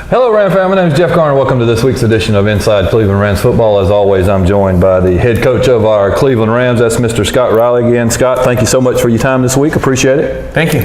Hello, Ram fan. My name is Jeff Garner. Welcome to this week's edition of Inside Cleveland Rams Football. As always, I'm joined by the head coach of our Cleveland Rams. That's Mr. Scott Riley again. Scott, thank you so much for your time this week. Appreciate it. Thank you.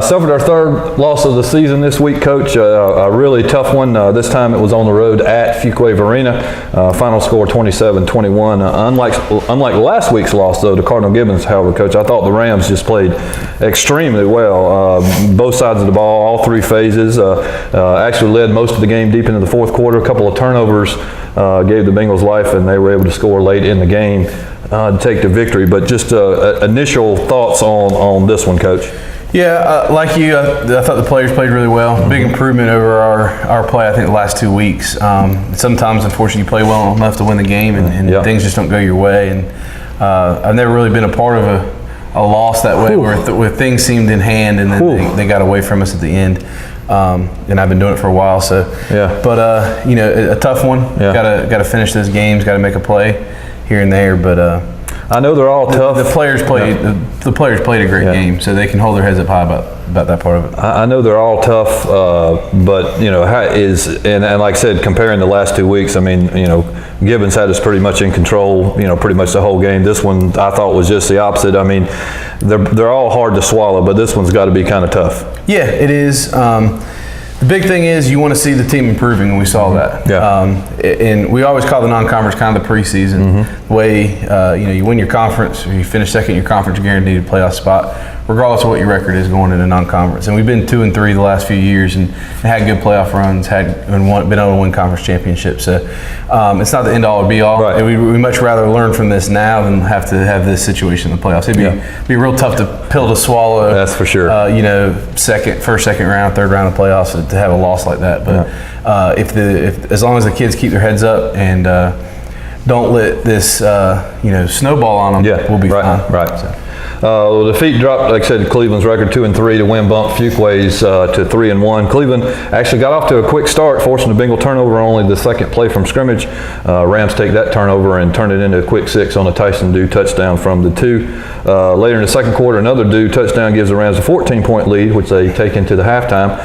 Suffered our third loss of the season this week, Coach. A really tough one. This time it was on the road at Fuquay-Varina. Final score 27-21. Unlike last week's loss, though, to Cardinal Gibbons, however, Coach, I thought the Rams just played extremely well. Both sides of the ball, all three phases. Actually led most of the game deep into the fourth quarter. A couple of turnovers gave the Bengals life, and they were able to score late in the game to take the victory. But just initial thoughts on this one, Coach. Yeah, like you, I thought the players played really well. Big improvement over our play, I think, the last 2 weeks. Sometimes, unfortunately, you play well enough to win the game, and things just don't go your way. And I've never really been a part of a loss that way, where things seemed in hand, and then they got away from us at the end. And I've been doing it for a while, so but a tough one. Got to finish those games. Got to make a play here and there, but I know they're all tough. The players played. The players played a great game, so they can hold their heads up high about that part of it. I know they're all tough, but and like I said, comparing the last 2 weeks, I mean, Gibbons had us pretty much in control, pretty much the whole game. This one I thought was just the opposite. I mean, they're all hard to swallow, but this one's got to be kind of tough. Yeah, it is. The big thing is you want to see the team improving, and we saw that. And we always call the non-conference kind of the preseason. The way you win your conference, or you finish second in your conference, you're guaranteed a playoff spot, regardless of what your record is going into non-conference. And we've been 2-3 the last few years, and had good playoff runs, been able to win conference championships. So it's not the end-all or be-all. Right. We much rather learn from this now than have to have this situation in the playoffs. It'd be real tough pill to swallow. That's for sure. First, second round, third round of playoffs to have a loss like that. But if as long as the kids keep their heads up and don't let this snowball on them, we'll be fine. Right. So. The defeat dropped, like I said, Cleveland's record 2-3 to win bump Fuquay's to 3-1. Cleveland actually got off to a quick start, forcing a Bengal turnover on only the second play from scrimmage. Rams take that turnover and turn it into a quick 6 on a Tyson Dew touchdown from the 2. Later in the second quarter, another Dew touchdown gives the Rams a 14-point lead, which they take into the halftime.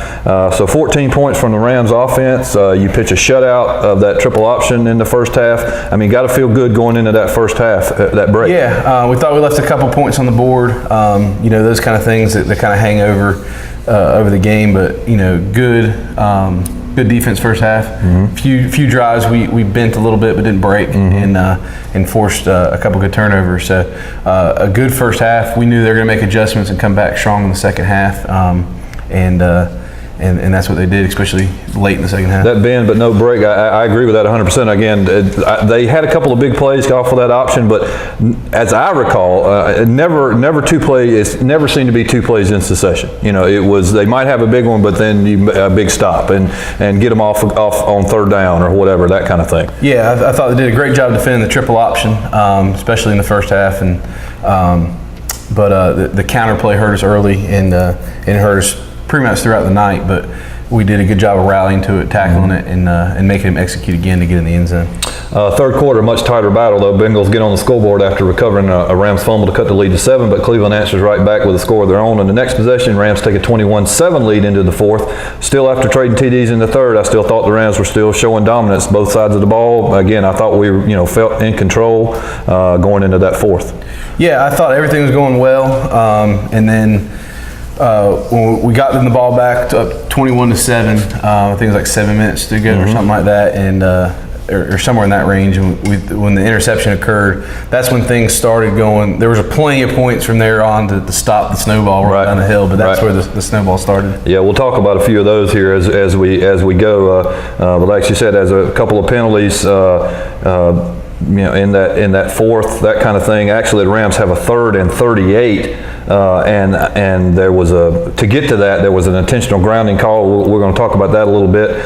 So 14 points from the Rams offense. You pitch a shutout of that triple option in the first half. I mean, got to feel good going into that first half, that break. Yeah, we thought we left a couple points on the board. Those kind of things that kind of hang over the game, but good defense first half. Few drives we bent a little bit but didn't break, and forced a couple good turnovers. So a good first half. We knew they were going to make adjustments and come back strong in the second half, and that's what they did, especially late in the second half. That bend but no break, I agree with that 100%. Again, they had a couple of big plays off of that option, but as I recall, never two plays. It never seemed to be 2 plays in succession. It was they might have a big one, but then a big stop and get them off on third down or whatever, that kind of thing. Yeah, I thought they did a great job defending the triple option, especially in the first half, but the counter play hurt us early and hurt us pretty much throughout the night, but we did a good job of rallying to it, tackling it, and making him execute again to get in the end zone. Third quarter, much tighter battle, though. Bengals get on the scoreboard after recovering a Rams fumble to cut the lead to 7, but Cleveland answers right back with a score of their own. In the next possession, Rams take a 21-7 lead into the fourth. Still, after trading TDs in the third, I still thought the Rams were still showing dominance both sides of the ball. Again, I thought we felt in control going into that fourth. Yeah, I thought everything was going well, and then when we got them the ball back up 21-7, I think it was like 7 minutes to go or something like that, and or somewhere in that range. And when the interception occurred, that's when things started going. There was plenty of points from there on to stop the snowball right down the hill, but that's where the snowball started. Yeah, we'll talk about a few of those here as we go. But like you said, as a couple of penalties. In that fourth, that kind of thing. Actually, the Rams have a 3rd and 38, and there was to get to that, there was an intentional grounding call. We're going to talk about that a little bit,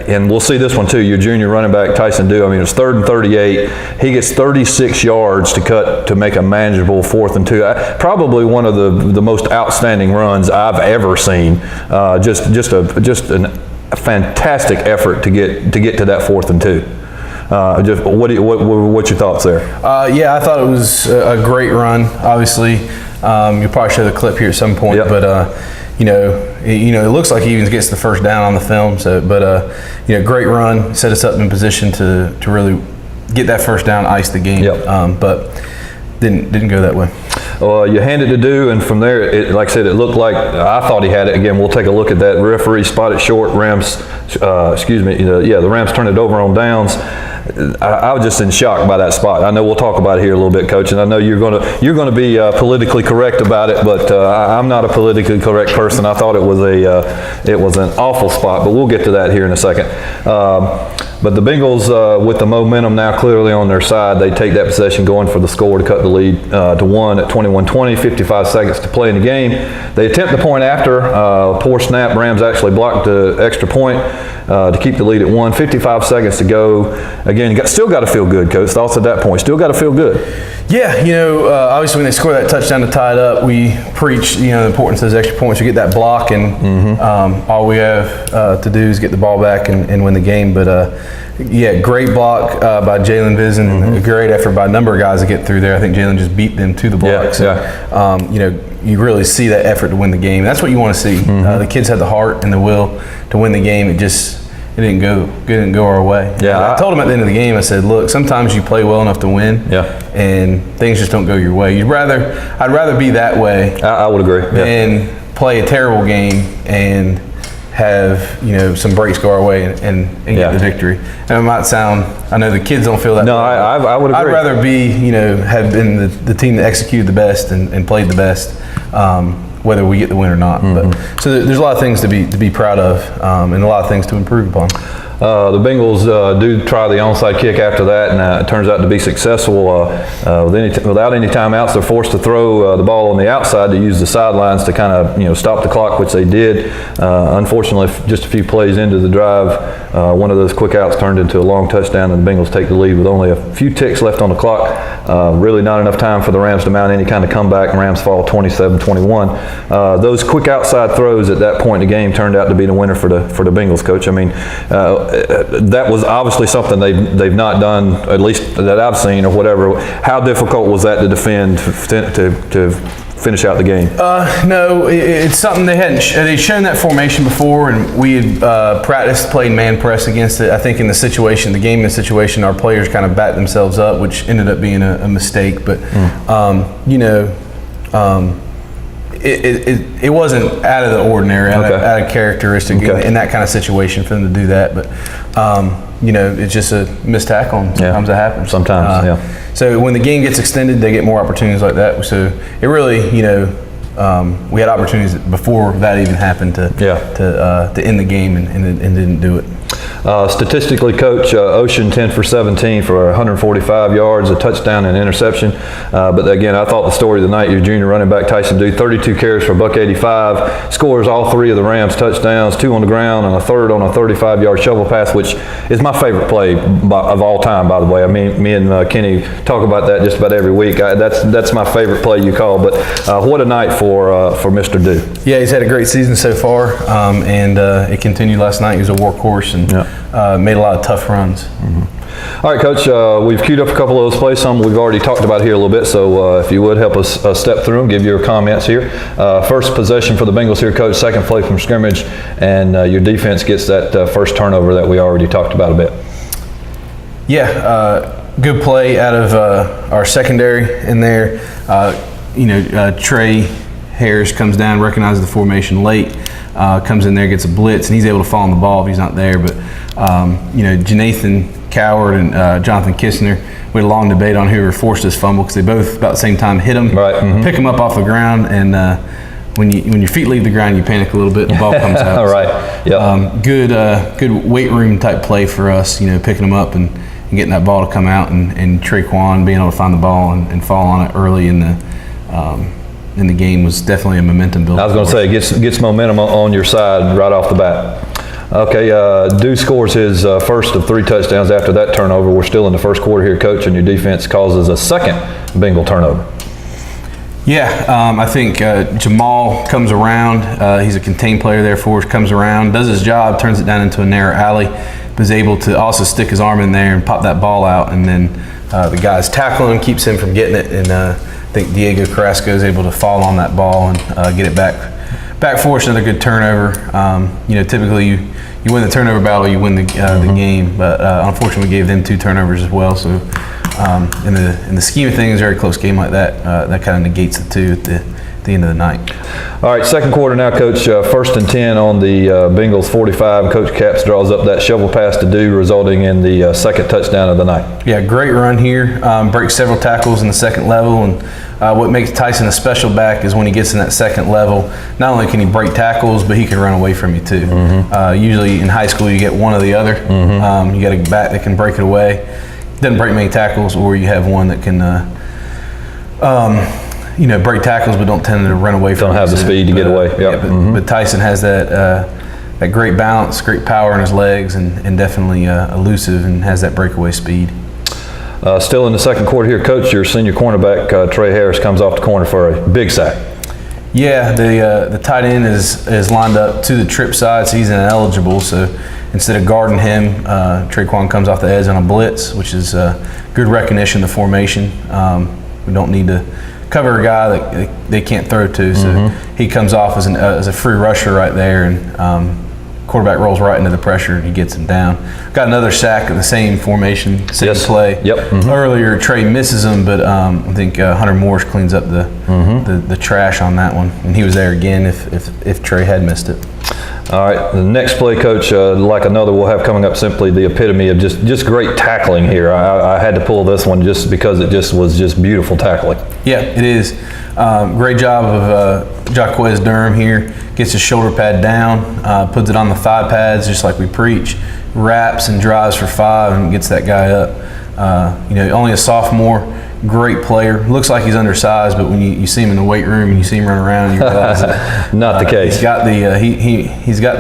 and we'll see this one too. Your junior running back Tyson Dew. I mean, it was 3rd and 38. He gets 36 yards to make a manageable 4th and 2. Probably one of the most outstanding runs I've ever seen. Just a fantastic effort to get to that 4th and 2. What's your thoughts there? Yeah, I thought it was a great run. Obviously, you'll probably show the clip here at some point, but it looks like he even gets the first down on the film. So, but great run, set us up in position to really get that first down, ice the game. Yep. But didn't go that way. Well, you hand it to Dew, and from there, like I said, it looked like I thought he had it. Again, we'll take a look at that. Referee spotted short. Rams, the Rams turned it over on downs. I was just in shock by that spot. I know we'll talk about it here a little bit, Coach, and I know you're gonna be politically correct about it, but I'm not a politically correct person. I thought it was an awful spot, but we'll get to that here in a second. But the Bengals, with the momentum now clearly on their side, they take that possession going for the score to cut the lead to 1 at 21-20, 55 seconds to play in the game. They attempt the point after. Poor snap. Rams actually blocked the extra point to keep the lead at 1. 55 seconds to go. Again, still got to feel good, Coach. Thoughts at that point. Still got to feel good. Yeah, obviously when they score that touchdown to tie it up, we preach, the importance of those extra points. We get that block, and all we have to do is get the ball back and win the game. But great block by Jaylen Vinson, and a great effort by a number of guys to get through there. I think Jaylen just beat them to the block. You really see that effort to win the game. That's what you want to see. The kids had the heart and the will to win the game. It didn't go our way. Yeah, I told him at the end of the game, I said, look, sometimes you play well enough to win, and things just don't go your way. I'd rather be that way. I would agree. Than play a terrible game and have some breaks go our way and get the victory. And it might sound, I know the kids don't feel that. No, I would agree. I'd rather be have been the team that executed the best and played the best. Whether we get the win or not. But so there's a lot of things to be proud of, and a lot of things to improve upon. The Bengals do try the onside kick after that, and it turns out to be successful. Without any timeouts, they're forced to throw the ball on the outside to use the sidelines to kind of stop the clock, which they did. Unfortunately, just a few plays into the drive, one of those quick outs turned into a long touchdown, and the Bengals take the lead with only a few ticks left on the clock. Really not enough time for the Rams to mount any kind of comeback, and Rams fall 27-21. Those quick outside throws at that point in the game turned out to be the winner for the Bengals, Coach. I mean, that was obviously something they've not done, at least that I've seen or whatever. How difficult was that to defend to finish out the game? No, it's something they'd shown that formation before, and we had practiced playing man press against it. I think in the game situation, our players kind of backed themselves up, which ended up being a mistake. But it wasn't out of the ordinary, out of characteristic in that kind of situation for them to do that. But it's just a missed tackle, and sometimes it happens. Sometimes. So when the game gets extended, they get more opportunities like that. So it really, we had opportunities before that even happened to end the game, and didn't do it. Statistically, Coach, Ocean 10 for 17 for 145 yards, a touchdown and interception. But again, I thought the story of the night, your junior running back Tyson Dew, 32 carries for $185, scores all 3 of the Rams touchdowns, 2 on the ground and a third on a 35-yard shovel pass, which is my favorite play of all time, by the way. I mean, me and Kenny talk about that just about every week. That's my favorite play you call. But what a night for Mr. Dew. Yeah, he's had a great season so far, and it continued last night. He was a workhorse and made a lot of tough runs. All right, Coach, we've queued up a couple of those plays. Some we've already talked about here a little bit, so if you would help us step through them, give your comments here. First possession for the Bengals here, Coach, second play from scrimmage, and your defense gets that first turnover that we already talked about a bit. Yeah, good play out of our secondary in there. Trey Harris comes down, recognizes the formation late, comes in there, gets a blitz, and he's able to fall on the ball if he's not there. But JaNathon Coward and JaNathon Kissner, we had a long debate on who forced this fumble because they both about the same time hit him, pick him up off the ground, and when your feet leave the ground, you panic a little bit, and the ball comes out. All right. Yep. Good weight room type play for us, picking them up and getting that ball to come out, and Traquan being able to find the ball and fall on it early in the game was definitely a momentum builder. I was going to say, it gets momentum on your side right off the bat. Okay, Dew scores his first of 3 touchdowns after that turnover. We're still in the first quarter here, Coach, and your defense causes a second Bengal turnover. Yeah, I think Jamal comes around. He's a contained player there for us, comes around, does his job, turns it down into a narrow alley, was able to also stick his arm in there and pop that ball out, and then the guy's tackling him, keeps him from getting it, and I think Diego Carrasco is able to fall on that ball and get it back back forced another good turnover. Typically you win the turnover battle, you win the game, but unfortunately we gave them 2 turnovers as well. So in the scheme of things, a very close game like that, that kind of negates the 2 at the end of the night. All right, second quarter now, Coach. 1st and 10 on the Bengals 45. Coach Capps draws up that shovel pass to Dew, resulting in the second touchdown of the night. Yeah, great run here. Breaks several tackles in the second level, and what makes Tyson a special back is when he gets in that second level, not only can he break tackles, but he can run away from you too. Usually in high school you get one or the other. You got a back that can break it away. Doesn't break many tackles, or you have one that can break tackles but don't tend to run away from you. Don't have the speed to get away. Yep. But Tyson has that great balance, great power in his legs, and definitely elusive, and has that breakaway speed. Still in the second quarter here, Coach, your senior cornerback, Trey Harris, comes off the corner for a big sack. Yeah, the tight end is lined up to the trip side, so he's ineligible. So instead of guarding him, Traquan comes off the edge on a blitz, which is good recognition of the formation. We don't need to cover a guy that they can't throw to, so he comes off as a free rusher right there, and quarterback rolls right into the pressure and he gets him down. Got another sack of the same formation, same play. Earlier Trey misses him, but I think Hunter Morris cleans up the trash on that one, and he was there again if Trey had missed it. All right, the next play, Coach, like another we'll have coming up, simply the epitome of just great tackling here. I had to pull this one just because it was just beautiful tackling. Yeah, it is. Great job of Jacquez Durham here. Gets his shoulder pad down, puts it on the thigh pads just like we preach, wraps and drives for 5 and gets that guy up. Only a sophomore, great player. Looks like he's undersized, but when you see him in the weight room and you see him run around, you realize that not the case. He's got he's got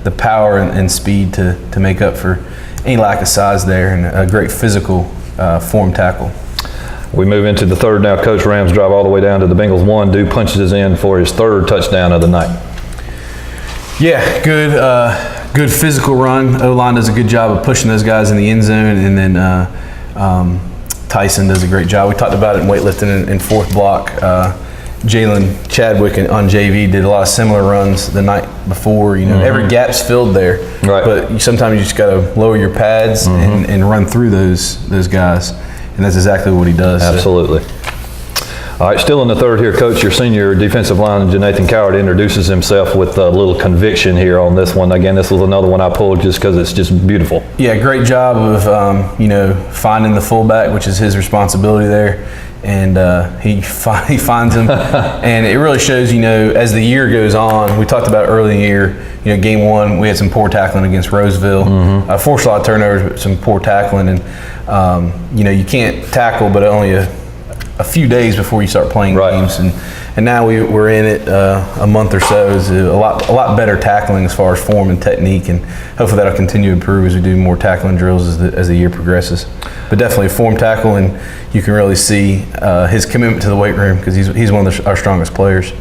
the power and speed to make up for any lack of size there, and a great physical form tackle. We move into the third now. Coach, Rams drive all the way down to the Bengals 1. Dew punches in for his 3rd touchdown of the night. Yeah, good physical run. O-line does a good job of pushing those guys in the end zone, and then Tyson does a great job. We talked about it in weightlifting in 4th block. Jalen Chadwick on JV did a lot of similar runs the night before. Every gap's filled there, right, but sometimes you just got to lower your pads and run through those guys, and that's exactly what he does. Absolutely. All right, still in the third here, Coach, your senior defensive lineman, JaNathon Coward, introduces himself with a little conviction here on this one. Again, this was another one I pulled just because it's just beautiful. Yeah, great job of, finding the fullback, which is his responsibility there. And he finds him. And it really shows, as the year goes on, we talked about early in the year, game 1, we had some poor tackling against Roseville. Forced a lot of turnovers, but some poor tackling. And, you can't tackle, but only a few days before you start playing games, and now we're in it a month or so. Is a lot better tackling as far as form and technique, and hopefully that'll continue to improve as we do more tackling drills as the year progresses. But definitely a form tackle, and you can really see his commitment to the weight room, because he's one of our strongest players.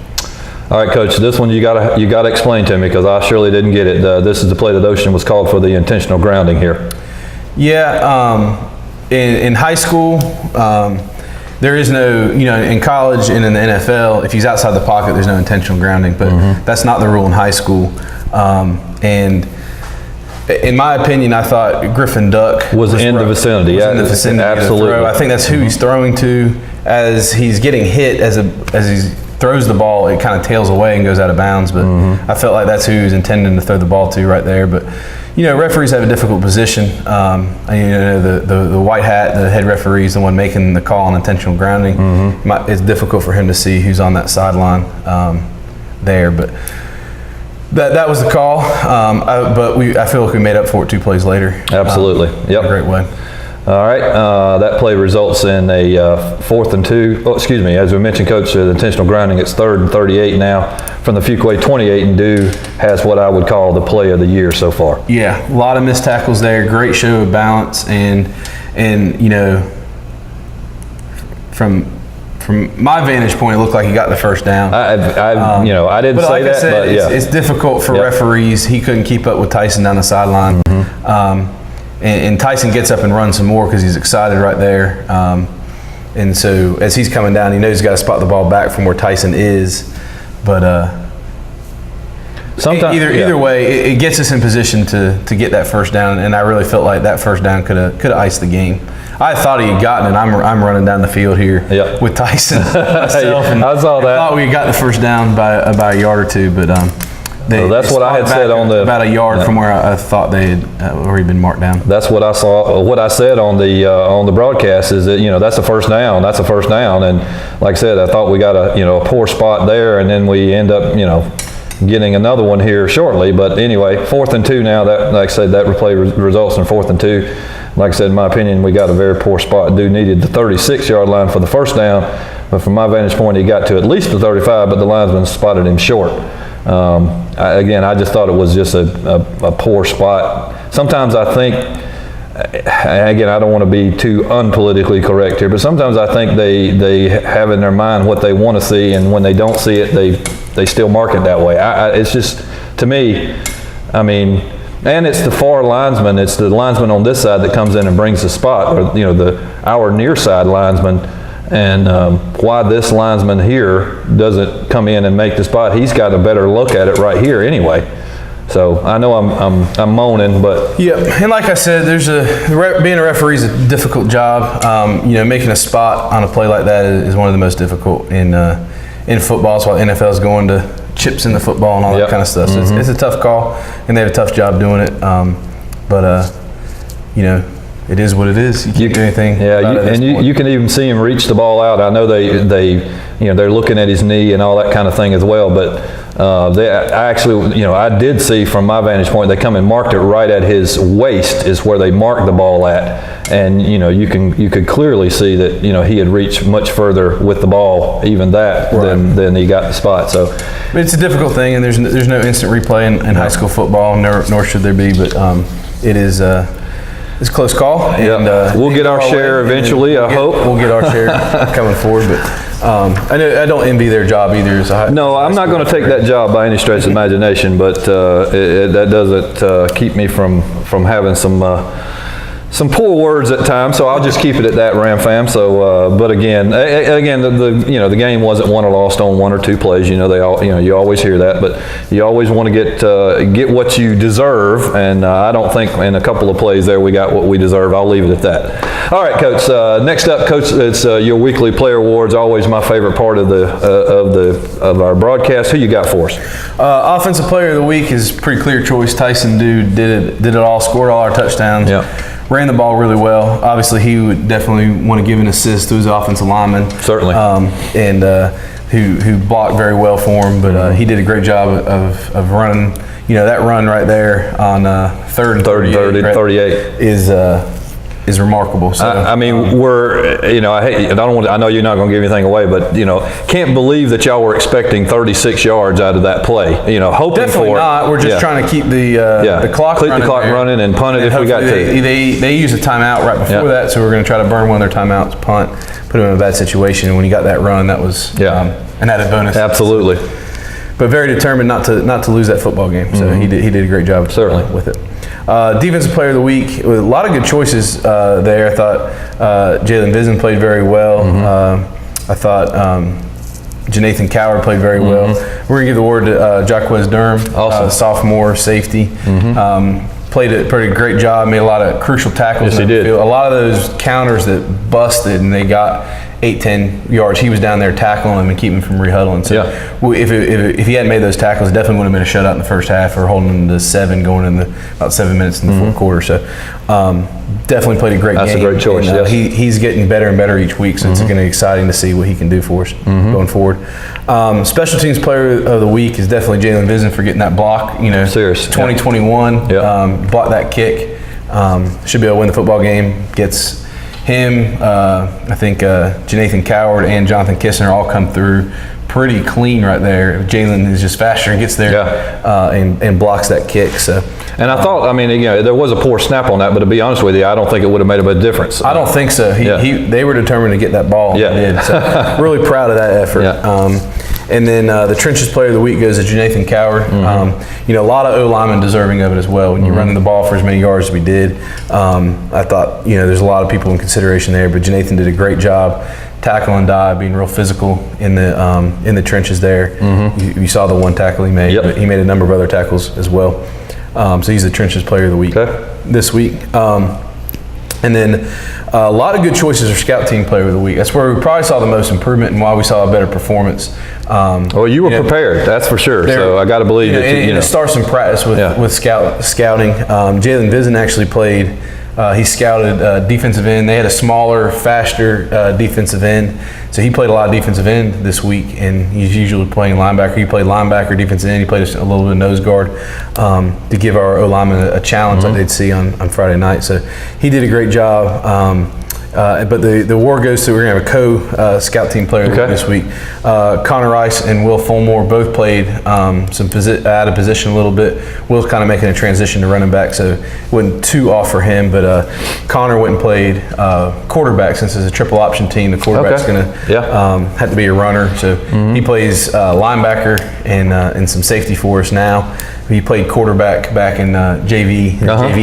All right, Coach, this one you gotta explain to me, because I surely didn't get it. This is the play that Ocean was called for the intentional grounding here. Yeah, in high school. There is no, in college and in the NFL, if he's outside the pocket, there's no intentional grounding, but that's not the rule in high school. And in my opinion, I thought Griffin Duck was in the vicinity. In the vicinity. Absolutely. I think that's who he's throwing to. As he's getting hit, as he throws the ball, it kind of tails away and goes out of bounds. But I felt like that's who he was intending to throw the ball to right there. But referees have a difficult position. The white hat, the head referee, is the one making the call on intentional grounding. It's difficult for him to see who's on that sideline there, but that was the call. But I feel like we made up for it 2 plays later. Absolutely. In a great way. All right, that play results in a 4th and 2. Oh, excuse me, as we mentioned, Coach, the intentional grounding, it's 3rd and 38 now from the Fuquay 28, and Dew has what I would call the play of the year so far. Yeah, a lot of missed tackles there, great show of balance, and from my vantage point, it looked like he got the first down. I didn't say like that, I said, but yeah. It's difficult for referees. He couldn't keep up with Tyson down the sideline. And Tyson gets up and runs some more because he's excited right there. And so as he's coming down, he knows he's got to spot the ball back from where Tyson is. But Sometimes either way, it gets us in position to get that first down, and I really felt like that first down could have iced the game. I thought he had gotten it. I'm running down the field here with Tyson myself, and I saw that. I thought we got the first down by a yard or two, but that's what I had said on the about a yard from where I thought they had already been marked down. That's what I saw. What I said on the broadcast is that that's a first down. That's a first down, and like I said, I thought we got a poor spot there, and then we end up getting another one here shortly. But anyway, 4th and 2 now. That, like I said, that replay results in 4th and 2. Like I said, in my opinion, we got a very poor spot. Dude needed the 36-yard line for the first down, but from my vantage point, he got to at least the 35, but the linesman spotted him short. I just thought it was just a poor spot. Sometimes I think, again, I don't want to be too unpolitically correct here, but sometimes I think they have in their mind what they want to see, and when they don't see it, they still mark it that way. It's just, to me, and it's the far linesman, it's the linesman on this side that comes in and brings the spot, or our near side linesman. And why this linesman here doesn't come in and make the spot, he's got a better look at it right here anyway. So I know I'm moaning, but yeah. And like I said, being a referee is a difficult job. Making a spot on a play like that is one of the most difficult in football. That's why the NFL is going to chips in the football and all that kind of stuff. So it's a tough call, and they have a tough job doing it. But it is what it is. You can't do anything. Yeah, you can even see him reach the ball out. I know they're looking at his knee and all that kind of thing as well. But I did see from my vantage point, they come and marked it right at his waist is where they marked the ball at, and you could clearly see that he had reached much further with the ball, even than he got the spot. So, but it's a difficult thing, and there's no instant replay in high school football, nor should there be. But it is. It's a close call, and we'll get our share eventually. I hope we'll get our share coming forward. But I don't envy their job either. No, I'm not going to take that job by any stretch of imagination. But that doesn't keep me from having some poor words at times. So I'll just keep it at that, Ram fam. So, but again, the game wasn't won or lost on one or two plays. You always hear that, but you always want to get what you deserve. And I don't think in a couple of plays there we got what we deserve. I'll leave it at that. All right, Coach. Next up, Coach, it's your weekly player awards. Always my favorite part of our broadcast. Who you got for us? Offensive player of the week is pretty clear choice. Tyson Dew did it all. Scored all our touchdowns. Yeah. Ran the ball really well. Obviously, he would definitely want to give an assist to his offensive lineman. Certainly. And who blocked very well for him. But he did a great job of running. That run right there on 3rd and 38 is remarkable. So I know you're not going to give anything away, but can't believe that y'all were expecting 36 yards out of that play. Hoping definitely for not. We're just trying to keep the clock running. The clock running and punt it if we got to. They use a timeout right before that, so we're going to try to burn one of their timeouts, punt, put them in a bad situation. And when you got that run, that was an added bonus. Absolutely. But very determined not to lose that football game. So he did a great job certainly with it. Defensive player of the week, with a lot of good choices there. I thought Jaylen Vinson played very well. I thought JaNathon Coward played very well. We're going to give the award to Jacquez Durham, sophomore safety. Played a great job, made a lot of crucial tackles. Yes, he did. A lot of those counters that busted and they got 8-10 yards, he was down there tackling them and keeping them from rehuddling. So if he hadn't made those tackles, it definitely would have been a shutout in the first half, or holding them to 7 going in about 7 minutes in the fourth quarter. So definitely played a great game. That's a great choice. And, he's getting better and better each week, so it's going to be exciting to see what he can do for us going forward. Special teams player of the week is definitely Jaylen Vinson for getting that block. Serious. 2021, blocked that kick. Should be able to win the football game. Gets him, I think JaNathon Coward and Jonathan Kissner all come through pretty clean right there. Jaylen is just faster and gets there and blocks that kick. So, and I thought, there was a poor snap on that, but to be honest with you, I don't think it would have made a bit of difference. I don't think so. They were determined to get that ball. Yeah. They did. So really proud of that effort. And then the trenches player of the week goes to JaNathon Coward. A lot of O-linemen deserving of it as well. When you're running the ball for as many yards as we did, I thought, there's a lot of people in consideration there, but JaNathon did a great job. Tackle and dive, being real physical in the trenches there. You saw the one tackle he made, but he made a number of other tackles as well. So he's the trenches player of the week this week. And then a lot of good choices for scout team player of the week. That's where we probably saw the most improvement and why we saw a better performance. Well, you were prepared, that's for sure. So I got to believe that. And it starts in practice with scouting. Jaylen Vinson actually played. He scouted defensive end. They had a smaller, faster defensive end. So he played a lot of defensive end this week, and he's usually playing linebacker. He played linebacker, defensive end. He played a little bit of nose guard to give our O-lineman a challenge like they'd see on Friday night. So he did a great job. But the award goes to, we're going to have a co-scout team player this week. Connor Rice and Will Fulmore both played out of position a little bit. Will's kind of making a transition to running back, so it wasn't too off for him. But Connor went and played quarterback. Since it's a triple option team, the quarterback's going to have to be a runner. So he plays linebacker and some safety for us now. He played quarterback back in JV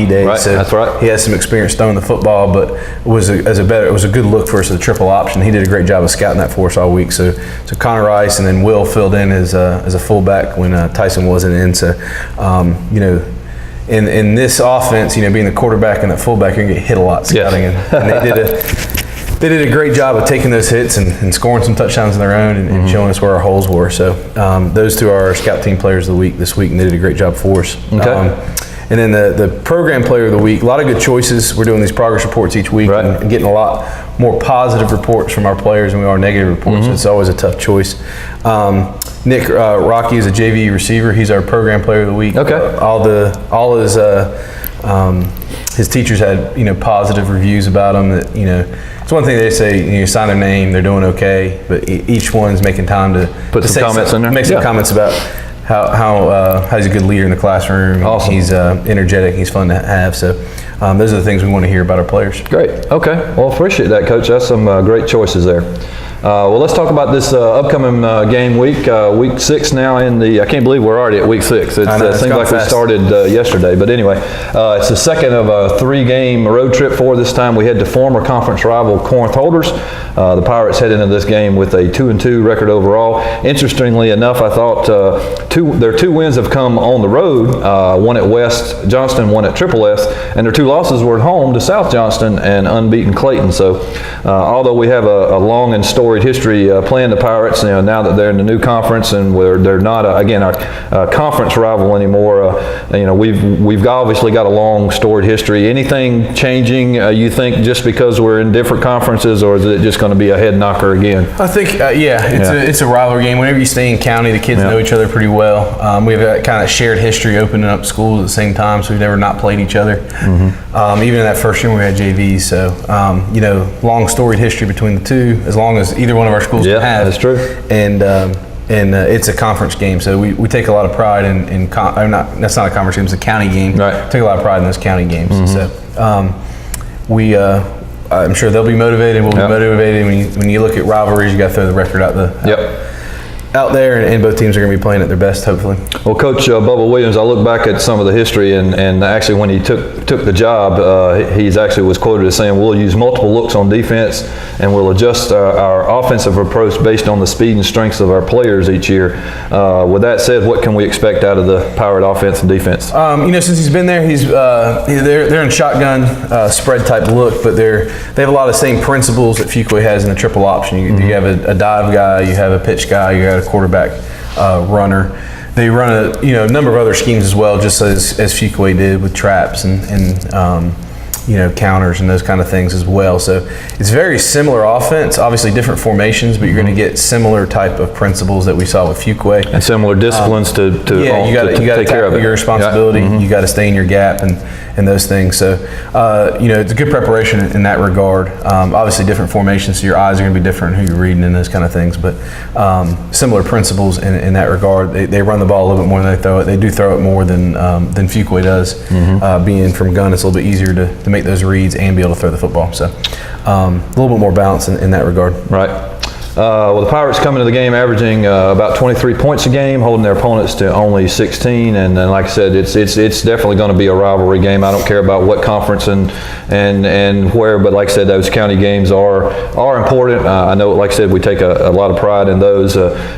days, right. So that's right. He has some experience throwing the football, but it was a good look for us as a triple option. He did a great job of scouting that for us all week. So Connor Rice and then Will filled in as a fullback when Tyson wasn't in. So in this offense, being the quarterback and the fullback, you're gonna get hit a lot scouting, and they did a great job of taking those hits and scoring some touchdowns of their own and showing us where our holes were. So those two are our scout team players of the week this week, and they did a great job for us. And then the program player of the week, a lot of good choices. We're doing these progress reports each week and getting a lot more positive reports from our players than we are negative reports. So it's always a tough choice. Nick Roccia is a JV receiver. He's our program player of the week. All his teachers had positive reviews about him. That it's one thing they say, you sign their name, they're doing okay, but each one's making time to put some comments in there. Make some comments about how he's a good leader in the classroom. Awesome. He's energetic. He's fun to have. So those are the things we want to hear about our players. Great. Okay. Well, appreciate that, Coach. That's some great choices there. Well, let's talk about this upcoming game week. Week 6 now I can't believe we're already at week 6. It seems like we started yesterday. But anyway, it's the second of a 3-game road trip for this time. We head to former conference rival Corinth-Holders. The Pirates head into this game with a 2-2 record overall. Interestingly enough, I thought their 2 wins have come on the road, one at West Johnston, one at Triple S, and their 2 losses were at home to South Johnston and unbeaten Clayton. So although we have a long and storied history playing the Pirates, now that they're in the new conference and where they're not a conference rival anymore, we've obviously got a long storied history. Anything changing, you think, just because we're in different conferences, or is it just going to be a head knocker again? I think it's a rivalry game. Whenever you stay in county, the kids know each other pretty well. We have that kind of shared history opening up schools at the same time, so we've never not played each other. Even in that first year we had JVs, so long storied history between the two, as long as either one of our schools can have. That's true. And it's a conference game, so we take a lot of pride in that's not a conference game, it's a county game. Right. We take a lot of pride in those county games. So I'm sure they'll be motivated. We'll be motivated. When you look at rivalries, you got to throw the record out there, and both teams are going to be playing at their best, hopefully. Well, Coach Bubba Williams, I look back at some of the history, and actually when he took the job, he actually was quoted as saying, "We'll use multiple looks on defense, and we'll adjust our offensive approach based on the speed and strengths of our players each year." With that said, what can we expect out of the Pirate offense and defense? Since he's been there, they're in shotgun spread type look, but they have a lot of the same principles that Fuquay has in the triple option. You have a dive guy, you have a pitch guy, you have a quarterback runner. They run a number of other schemes as well, just as Fuquay did with traps and counters and those kind of things as well. So it's very similar offense, obviously different formations, but you're going to get similar type of principles that we saw with Fuquay. And similar disciplines to you got to take care of your responsibility. You got to stay in your gap and those things. So it's a good preparation in that regard. Obviously different formations, so your eyes are going to be different who you're reading and those kind of things, but similar principles in that regard. They run the ball a little bit more than they throw it. They do throw it more than Fuquay does. Being from gun, it's a little bit easier to make those reads and be able to throw the football. So a little bit more balance in that regard. Right. Well, the Pirates coming to the game averaging about 23 points a game, holding their opponents to only 16. And like I said, it's definitely going to be a rivalry game. I don't care about what conference and where, but like I said, those county games are important. I know, like I said, we take a lot of pride in those.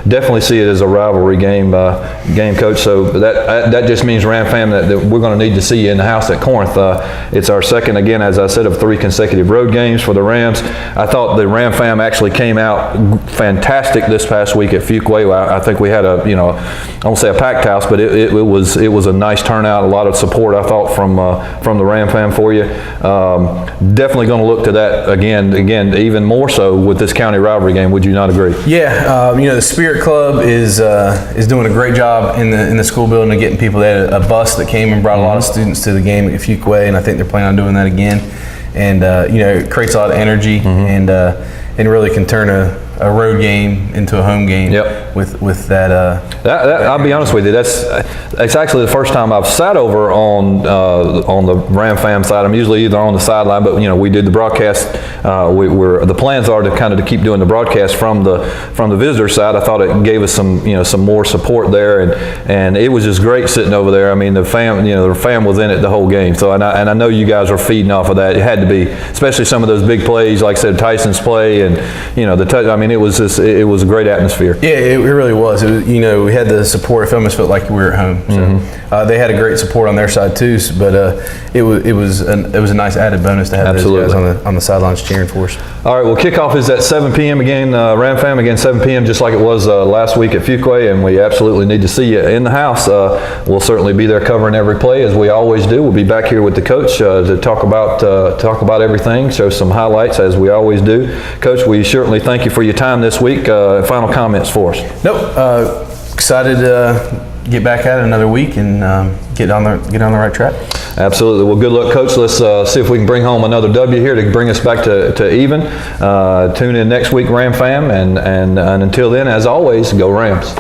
Definitely see it as a rivalry game, Coach. So that just means, Ram fam, that we're going to need to see you in the house at Corinth. It's our second, again, as I said, of 3 consecutive road games for the Rams. I thought the Ram fam actually came out fantastic this past week at Fuquay. I think we had I won't say a packed house, but it was a nice turnout, a lot of support, I thought, from the Ram fam for you. Definitely going to look to that again, even more so with this county rivalry game. Would you not agree? Yeah, the Spirit Club is doing a great job in the school building and getting people. They had a bus that came and brought a lot of students to the game at Fuquay, and I think they're planning on doing that again. And it creates a lot of energy and really can turn a road game into a home game. Yep. with that. I'll be honest with you. It's actually the first time I've sat over on the Ram fam side. I'm usually either on the sideline, but we did the broadcast. The plans are to keep doing the broadcast from the visitor side. I thought it gave us some more support there, and it was just great sitting over there. I mean, the fam was in it the whole game. So and I know you guys were feeding off of that. It had to be, especially some of those big plays, like I said, Tyson's play, and the touch. I mean, it was a great atmosphere. Yeah, it really was. We had the support. It almost felt like we were at home. So they had a great support on their side too. But it was a nice added bonus to have Absolutely. those guys on the sidelines cheering for us. All right. Well, kickoff is at 7 p.m. again. Ram fam again, 7 p.m. just like it was last week at Fuquay, and we absolutely need to see you in the house. We'll certainly be there covering every play as we always do. We'll be back here with the coach to talk about everything, show some highlights as we always do. Coach, we certainly thank you for your time this week. Final comments for us? Nope. Excited to get back at it another week and get on the right track. Absolutely. Well, good luck, Coach. Let's see if we can bring home another W here to bring us back to even. Tune in next week, Ram fam, and until then, as always, go Rams.